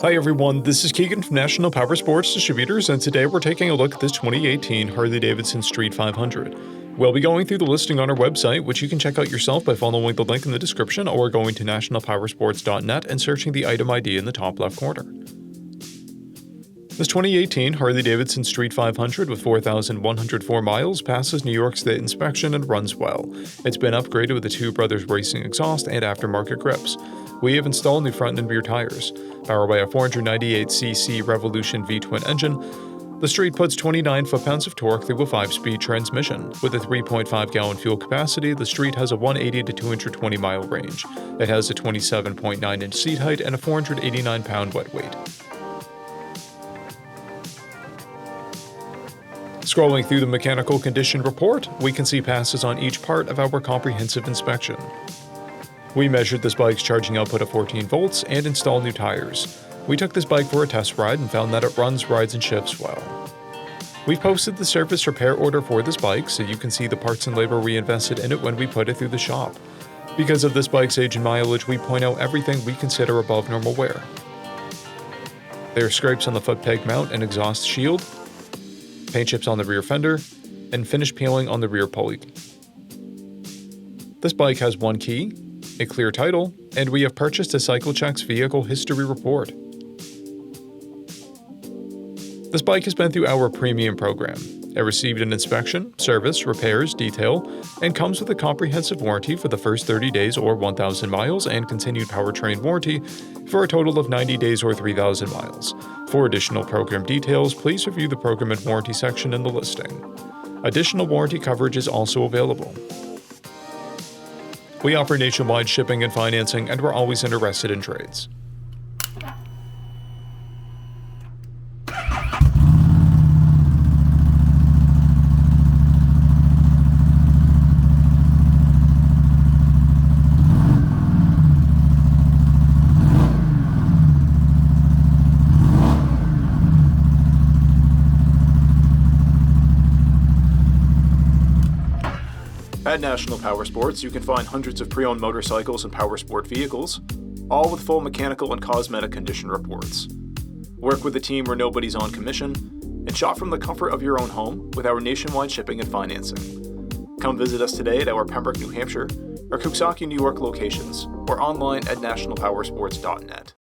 Hi everyone, this is Keegan from National Powersports Distributors, and today we're taking a look at this 2018 Harley-Davidson Street 500. We'll be going through the listing on our website, which you can check out yourself by following the link in the description or going to nationalpowersports.net and searching the item ID in the top left corner. This 2018 Harley-Davidson Street 500 with 4,104 miles passes New York State inspection and runs well. It's been upgraded with the Two Brothers Racing exhaust and aftermarket grips. We have installed new front and rear tires. Powered by a 498cc Revolution V-twin engine, the Street puts 29 foot-pounds of torque through a 5-speed transmission. With a 3.5-gallon fuel capacity, the Street has a 180 to 220-mile range. It has a 27.9-inch seat height and a 489-pound wet weight. Scrolling through the mechanical condition report, we can see passes on each part of our comprehensive inspection. We measured this bike's charging output of 14 volts and installed new tires. We took this bike for a test ride and found that it runs, rides, and shifts well. We've posted the service repair order for this bike so you can see the parts and labor we invested in it when we put it through the shop. Because of this bike's age and mileage, we point out everything we consider above normal wear. There are scrapes on the foot peg mount and exhaust shield, paint chips on the rear fender, and finish peeling on the rear pulley. This bike has one key, a clear title, and we have purchased a CycleCheck's vehicle history report. This bike has been through our premium program. It received an inspection, service, repairs, detail, and comes with a comprehensive warranty for the first 30 days or 1,000 miles and continued powertrain warranty for a total of 90 days or 3,000 miles. For additional program details, please review the program and warranty section in the listing. Additional warranty coverage is also available. We offer nationwide shipping and financing, and we're always interested in trades. At National Powersports, you can find hundreds of pre-owned motorcycles and powersport vehicles, all with full mechanical and cosmetic condition reports. Work with a team where nobody's on commission, and shop from the comfort of your own home with our nationwide shipping and financing. Come visit us today at our Pembroke, New Hampshire, or Coxsackie, New York locations, or online at nationalpowersports.net.